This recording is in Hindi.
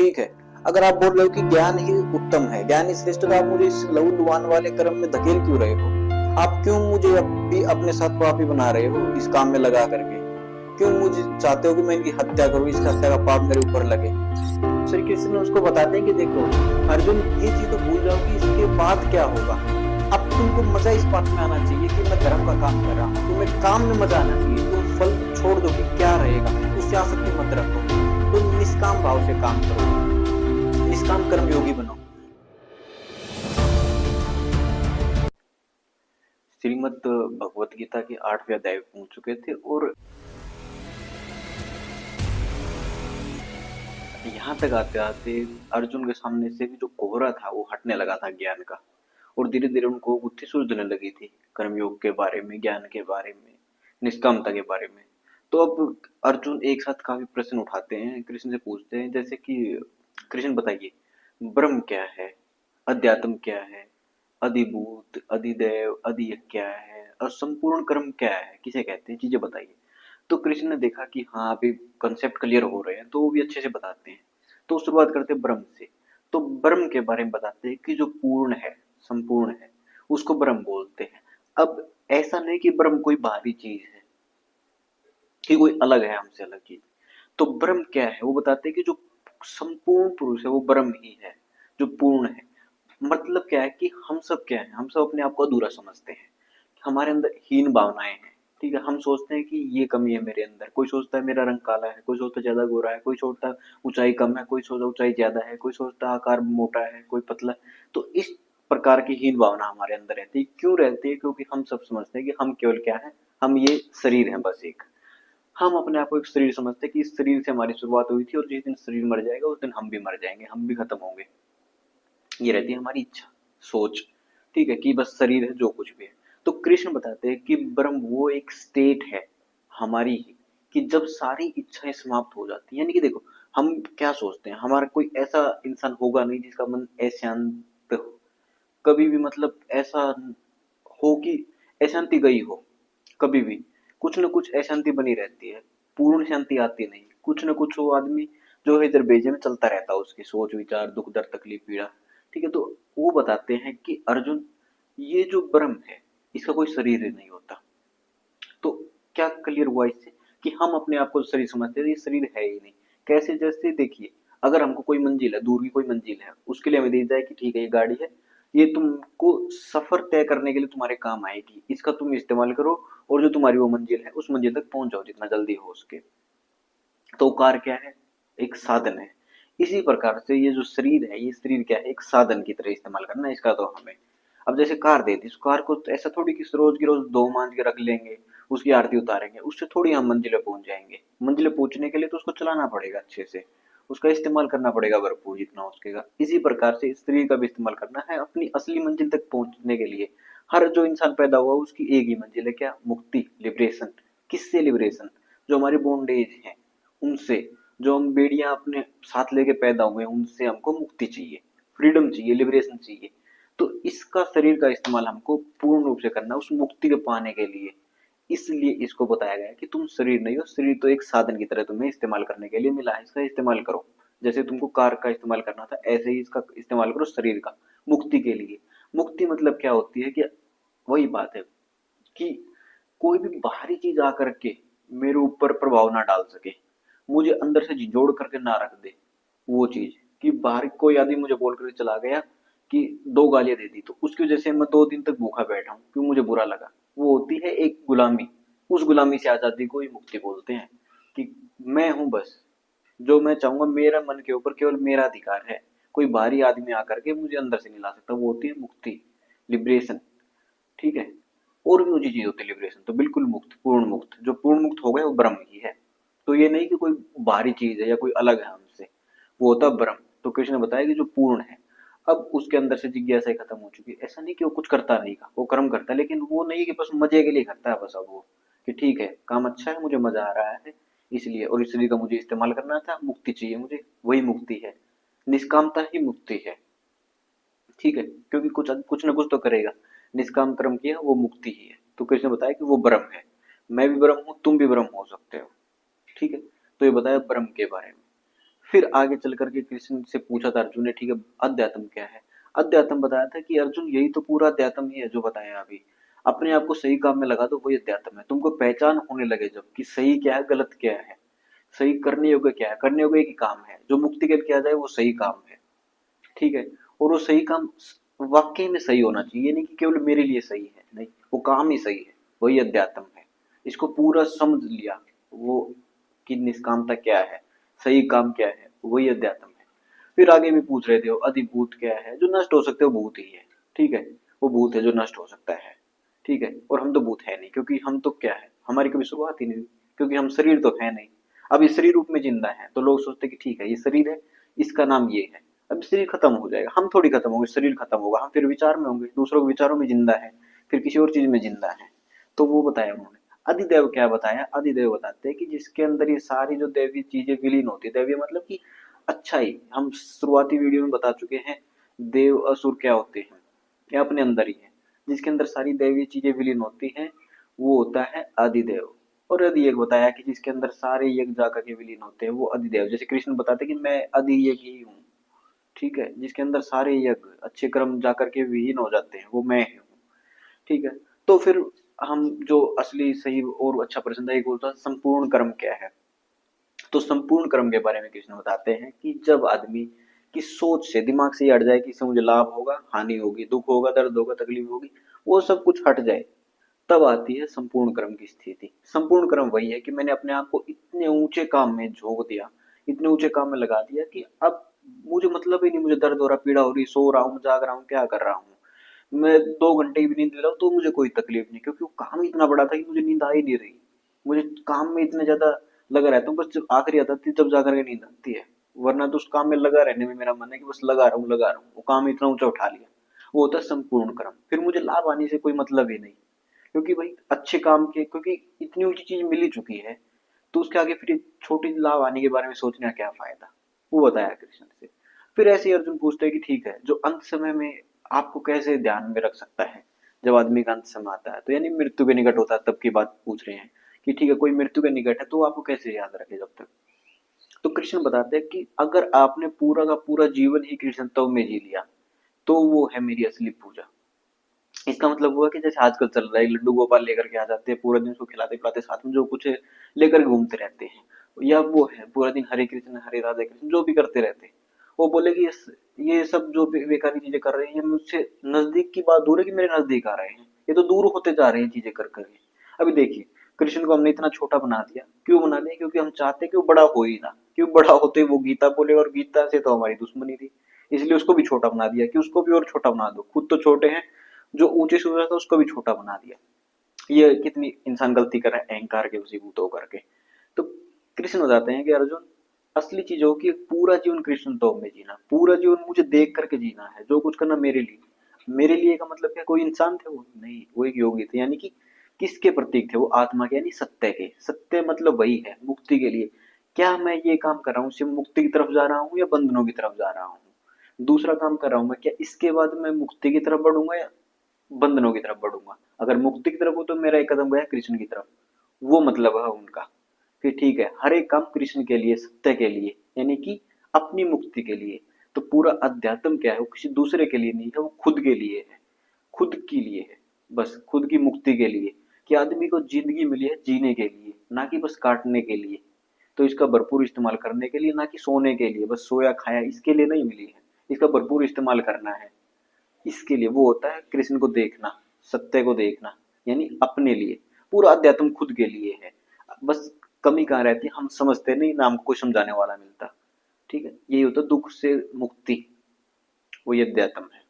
ठीक है। अगर आप बोल रहे हो कि ज्ञान ही उत्तम है, ज्ञान ही श्रेष्ठ, तो आप मुझे इस लहू लुहान वाले कर्म में धकेल क्यों रहे हो? आप क्यों मुझे अभी अपने साथ पापी बना रहे हो इस काम में लगा करके? क्यों मुझे चाहते हो कि मैं इनकी हत्या करूं, इस हत्या का पाप मेरे ऊपर लगे? श्री कृष्ण उसको बताते हैं कि देखो अर्जुन, ये चीज तो भूल जाओ कि इसके बाद क्या होगा। अब तुमको मजा इस बात में आना चाहिए कि मैं धर्म का काम कर रहा हूँ, तुम्हें काम में मजा आना चाहिए। तुम फल छोड़ दो कि क्या रहेगा, उससे आसक्ति मत रखो। तुम निष्काम भाव से काम करो, निष्काम कर्म योगी बनो। श्रीमद् भगवत गीता के 8वें अध्याय पहुंच चुके थे और यहाँ तक आते आते अर्जुन के सामने से भी जो कोहरा था वो हटने लगा था ज्ञान का, और धीरे धीरे उनको बुद्धि सूझने लगी थी कर्मयोग के बारे में, ज्ञान के बारे में, निष्कामता के बारे में। तो अब अर्जुन एक साथ काफी प्रश्न उठाते हैं, कृष्ण से पूछते हैं, जैसे कि कृष्ण बताइए ब्रह्म क्या है, अध्यात्म क्या है, अधिभूत, अधिदेव, अधियज्ञ क्या है, और संपूर्ण कर्म क्या है, किसे कहते हैं, चीजें बताइए। तो कृष्ण ने देखा कि हाँ अभी कंसेप्ट क्लियर हो रहे हैं, तो वो भी अच्छे से बताते हैं। तो शुरुआत करते हैं ब्रह्म से। तो ब्रह्म के बारे में बताते हैं कि जो पूर्ण है, संपूर्ण है, उसको ब्रह्म बोलते हैं। अब ऐसा नहीं कि ब्रह्म कोई बाहरी चीज है, कि कोई अलग है हमसे अलग चीज। तो ब्रह्म क्या है वो बताते हैं कि जो संपूर्ण पुरुष है वो ब्रह्म ही है, जो पूर्ण है। मतलब क्या है कि हम सब क्या है, हम सब अपने आप को अधूरा समझते हैं, हमारे अंदर हीन भावनाएं हैं। ठीक है, हम सोचते हैं कि ये कमी है मेरे अंदर। कोई सोचता है मेरा रंग काला है, कोई सोचता है ज्यादा गोरा है, कोई सोचता है ऊंचाई कम है, कोई सोचता ऊंचाई ज्यादा है, कोई सोचता है आकार मोटा है, कोई पतला है। तो इस प्रकार की हीन भावना हमारे अंदर रहती है। क्यों रहती है? क्योंकि हम सब समझते हैं कि हम केवल क्या है, हम ये शरीर है बस एक। हम अपने आप को एक शरीर समझते हैं कि इस शरीर से हमारी शुरुआत हुई थी और जिस दिन शरीर मर जाएगा उस दिन हम भी मर जाएंगे, हम भी खत्म होंगे। ये रहती है हमारी इच्छा, सोच। ठीक है, कि बस शरीर है जो कुछ भी है। तो कृष्ण बताते हैं कि ब्रह्म वो एक स्टेट है हमारी ही, कि जब सारी इच्छाएं समाप्त हो जाती है। यानी कि देखो हम क्या सोचते हैं, हमारा कोई ऐसा इंसान होगा नहीं जिसका मन अशांत हो कभी भी, मतलब ऐसा हो कि अशांति गई हो कभी भी। कुछ न कुछ अशांति बनी रहती है, पूर्ण शांति आती नहीं। कुछ न कुछ वो आदमी जो है इधर बेजे में चलता रहता है, उसकी सोच विचार दुख दर्द तकलीफ पीड़ा। ठीक है, तो वो बताते हैं कि अर्जुन ये जो ब्रह्म है इसका कोई शरीर नहीं होता। तो क्या क्लियर हुआ इससे कि हम अपने आप को शरीर समझते हैं, ये शरीर है ही नहीं। कैसे? जैसे देखिए अगर हमको कोई मंजिल है, दूर की कोई मंजिल है, उसके लिए हमें दी जाए कि ठीक है ये गाड़ी है, ये तुमको सफर तय करने के लिए तुम्हारे काम आएगी, इसका तुम इस्तेमाल करो और जो तुम्हारी वो मंजिल है उस मंजिल तक पहुंच जाओ जितना जल्दी हो सके। तो कार क्या है? एक साधन है। इसी प्रकार से ये जो शरीर है, ये शरीर क्या है? एक साधन की तरह इस्तेमाल करना है इसका। तो हमें अब जैसे कार दे दी, उस कार को तो ऐसा थोड़ी कि रोज की रोज धो मांज के रख लेंगे, उसकी आरती उतारेंगे, उससे थोड़ी हम मंजिले पहुंच जाएंगे। मंजिले पहुंचने के लिए तो उसको चलाना पड़ेगा अच्छे से, उसका इस्तेमाल करना पड़ेगा भरपूर जितना हो सकेगा। इसी प्रकार से इस शरीर का भी इस्तेमाल करना है अपनी असली मंजिल तक पहुंचने के लिए। हर जो इंसान पैदा हुआ उसकी एक ही मंजिल है, क्या? मुक्ति, लिबरेशन। किससे लिबरेशन? जो हमारी बॉन्डेज है उनसे, जो हम बेड़ियां अपने साथ लेके पैदा हुए उनसे हमको मुक्ति चाहिए, फ्रीडम चाहिए, लिबरेशन चाहिए। तो इसका शरीर का इस्तेमाल हमको पूर्ण रूप से करना है उस मुक्ति को पाने के लिए। इसलिए इसको बताया गया है कि तुम शरीर नहीं हो, शरीर तो एक साधन की तरह तुम्हें इस्तेमाल करने के लिए मिला है, इसका इस्तेमाल करो। जैसे तुमको कार का इस्तेमाल करना था, ऐसे ही इसका इस्तेमाल करो शरीर का, मुक्ति के लिए। मुक्ति मतलब क्या होती है कि वही बात है कि कोई भी बाहरी चीज आकर के मेरे ऊपर प्रभाव ना डाल सके, मुझे अंदर से झिझोड़ करके ना रख दे। वो चीज कि बाहर कोई आदमी मुझे बोल करके चला गया कि दो गालियां दे दी, तो उसकी वजह से मैं 2 दिन तक भूखा बैठा हूँ क्यों? मुझे बुरा लगा। वो होती है एक गुलामी। उस गुलामी से आजादी को ही मुक्ति बोलते हैं, कि मैं हूं बस, जो मैं चाहूंगा, मेरा मन के ऊपर केवल मेरा अधिकार है, कोई बाहरी आदमी आकर के मुझे अंदर से नहीं ला सकता। वो होती है मुक्ति, लिबरेशन। ठीक है, और भी ऊंची चीज होती है लिबरेशन। तो बिल्कुल मुक्त, पूर्ण मुक्त, जो पूर्ण मुक्त हो गए वो ब्रह्म ही है। तो ये नहीं कि कोई बाहरी चीज है या कोई अलग है हमसे, वो होता ब्रह्म। तो कृष्ण ने बताया कि जो पूर्ण है। अब उसके अंदर से जिज्ञासा ही खत्म हो चुकी है। ऐसा नहीं कि वो कुछ करता नहीं का, वो कर्म करता है, लेकिन वो नहीं कि बस मजे के लिए करता है बस। अब वो कि ठीक है काम अच्छा है, मुझे मजा आ रहा है इसलिए, और इस शरीर का मुझे इस्तेमाल करना था, मुक्ति चाहिए मुझे, वही मुक्ति है। निष्कामता ही मुक्ति है। ठीक है, क्योंकि कुछ कुछ ना कुछ तो करेगा। निष्काम कर्म किया वो मुक्ति ही है। तो कृष्ण ने बताया कि वो ब्रह्म है। मैं भी ब्रह्म हूं, तुम भी ब्रह्म हो सकते हो। ठीक है, तो ये बताया ब्रह्म के बारे में। फिर आगे चल करके कृष्ण से पूछा था अर्जुन ने, ठीक है अध्यात्म क्या है? अध्यात्म बताया था कि अर्जुन यही तो पूरा अध्यात्म ही है जो बताया अभी। अपने आप को सही काम में लगा दो, वही अध्यात्म है। तुमको पहचान होने लगे जब कि सही क्या है गलत क्या है, सही करने योग्य क्या है, करने योग्य एक ही काम है जो मुक्ति के लिए किया जाए वो सही काम है। ठीक है। और वो सही काम वाकई में सही होना चाहिए, ये नहीं कि केवल मेरे लिए सही है, नहीं वो काम ही सही है, वही अध्यात्म है। इसको पूरा समझ लिया वो कि निष्कामता क्या है, सही काम क्या है, वही अध्यात्म है। फिर आगे भी पूछ रहे थे वो अधिभूत क्या है, जो नष्ट हो सकते हो भूत ही है। ठीक है, वो भूत है जो नष्ट हो सकता है। ठीक है, और हम तो भूत है नहीं, क्योंकि हम तो क्या है, हमारी कभी शुरुआत ही नहीं हुई, क्योंकि हम शरीर तो है नहीं। अब इस शरीर रूप में जिंदा है तो लोग सोचते कि ठीक है ये शरीर है, इसका नाम ये है। अब शरीर खत्म हो जाएगा, हम थोड़ी खत्म होंगे, शरीर खत्म होगा, हम फिर विचार में होंगे, दूसरों के विचारों में जिंदा है, फिर किसी और चीज में जिंदा है। तो वो बताया उन्होंने। अधिदेव क्या बताया? अधिदेव बताते हैं कि जिसके अंदर ये सारी जो दैवीय चीजें विलीन होती है, दैवीय मतलब कि अच्छा ही, हम शुरुआती वीडियो में बता चुके हैं देव असुर क्या होते हैं, ये अपने अंदर ही है। जिसके अंदर सारी दैवीय चीजें विलीन होती हैं वो होता है अधिदेव। और यदि एक बताया कि जिसके अंदर सारे यज्ञ जाकर के विलीन होते हैं वो अधिदेव। जैसे कृष्ण बताते हैं कि मैं अधियज्ञ ही हूँ। ठीक है, जिसके अंदर सारे यज्ञ अच्छे कर्म जाकर के विहीन हो जाते हैं वो मैं ही हूँ। ठीक है। तो फिर हम जो असली सही और अच्छा प्रश्न था एक बोलता संपूर्ण कर्म क्या है। तो संपूर्ण कर्म के बारे में कृष्ण बताते हैं कि जब आदमी की सोच से, दिमाग से ये हट जाए कि इससे मुझे लाभ होगा, हानि होगी, दुख होगा, दर्द होगा, तकलीफ होगी, वो सब कुछ हट जाए, तब आती है संपूर्ण कर्म की स्थिति। संपूर्ण कर्म वही है कि मैंने अपने आप को इतने ऊंचे काम में झोंक दिया, इतने ऊंचे काम में लगा दिया कि अब मुझे मतलब ही नहीं, मुझे दर्द हो रहा, पीड़ा हो रही, सो रहा हूँ, जाग रहा हूँ, क्या कर रहा हूँ, मैं 2 घंटे की भी नींद ले रहा हूँ तो मुझे कोई तकलीफ नहीं, क्योंकि वो काम इतना बड़ा था कि मुझे नींद आ ही नहीं रही। मुझे काम में इतने ज्यादा लगा रहता हूँ, बस जब आखिरी आता थी तब जाकर के नींद आती है, वरना तो उस काम में लगा रहने में मेरा मन है कि बस लगा रहा हूँ लगा रहा हूँ। वो काम इतना ऊंचा उठा लिया, वो होता है संपूर्ण कर्म। फिर मुझे लाभ आने से कोई मतलब ही नहीं, क्योंकि भाई अच्छे काम के, क्योंकि इतनी ऊंची चीज मिल ही चुकी है, तो उसके आगे फिर छोटी लाभ आने के बारे में सोचने का क्या फायदा। वो बताया कृष्ण से। फिर ऐसे ही अर्जुन पूछते हैं कि ठीक है जो अंत समय में आपको कैसे ध्यान में रख सकता है, जब आदमी का अंत समय आता है, तो यानी मृत्यु के निकट होता है तब की बात पूछ रहे हैं कि ठीक है कोई मृत्यु के निकट है तो आपको कैसे याद रखे जब तक। तो कृष्ण बताते हैं कि अगर आपने पूरा का पूरा जीवन ही कृष्णत्व में जी लिया तो वो है मेरी असली पूजा। इसका मतलब हुआ कि जैसे आजकल चल रहा है लड्डू गोपाल लेकर के आ जाते हैं, पूरा दिन उसको खिलाते पिलाते साथ में जो कुछ लेकर घूमते रहते हैं, या वो है पूरा दिन हरे कृष्ण हरे राधे कृष्ण जो भी करते रहते हैं। वो बोले कि ये सब जो बेकारी चीजें कर रहे हैं ये मुझसे नजदीक की बात दूर है कि मेरे नजदीक आ रहे हैं, ये तो दूर होते जा रहे हैं चीजें कर कर। अभी देखिए कृष्ण को हमने इतना छोटा बना दिया, क्यों बना दिया? क्योंकि हम चाहते कि वो बड़ा हो ही ना, क्यों बड़ा होते वो गीता बोले, और गीता से तो हमारी दुश्मनी थी, इसलिए उसको भी छोटा बना दिया कि उसको भी और छोटा बना दो, खुद तो छोटे हैं, जो ऊंचे से था उसको भी छोटा बना दिया। ये कितनी इंसान गलती कर रहा है अहंकार के वशीभूत होकर के। तो कृष्ण बताते हैं कि अर्जुन असली चीज हो कि पूरा जीवन कृष्ण तो में जीना, पूरा जीवन मुझे देख करके जीना है, जो कुछ करना मेरे लिए। मेरे लिए का मतलब क्या, कोई इंसान थे वो नहीं, वो एक योगी थे, यानी कि किसके प्रतीक थे वो? आत्मा के, यानी सत्य के। सत्य मतलब वही है मुक्ति के लिए। क्या मैं ये काम कर रहा हूँ सिर्फ मुक्ति की तरफ जा रहा हूँ या बंधनों की तरफ जा रहा हूँ? दूसरा काम कर रहा हूँ मैं, क्या इसके बाद मैं मुक्ति की तरफ बढ़ूंगा या बंधनों की तरफ बढ़ूंगा? अगर मुक्ति की तरफ हो तो मेरा एक कदम गया कृष्ण की तरफ, वो मतलब है उनका। फिर ठीक है, हर एक काम कृष्ण के लिए, सत्य के लिए, यानी कि अपनी मुक्ति के लिए। तो पूरा अध्यात्म क्या है, वो किसी दूसरे के लिए नहीं है, वो खुद के लिए है, खुद के लिए है, बस खुद की मुक्ति के लिए। कि आदमी को जिंदगी मिली है जीने के लिए, ना कि बस काटने के लिए। तो इसका भरपूर इस्तेमाल करने के लिए, ना कि सोने के लिए, बस सोया खाया इसके लिए नहीं मिली है, इसका भरपूर इस्तेमाल करना है। इसके लिए वो होता है कृष्ण को देखना, सत्य को देखना, यानी अपने लिए। पूरा अध्यात्म खुद के लिए है। बस कमी कहाँ रहती है, हम समझते नहीं ना, हमको कोई समझाने वाला मिलता। ठीक है, यही होता दुख से मुक्ति, वो ये अध्यात्म है।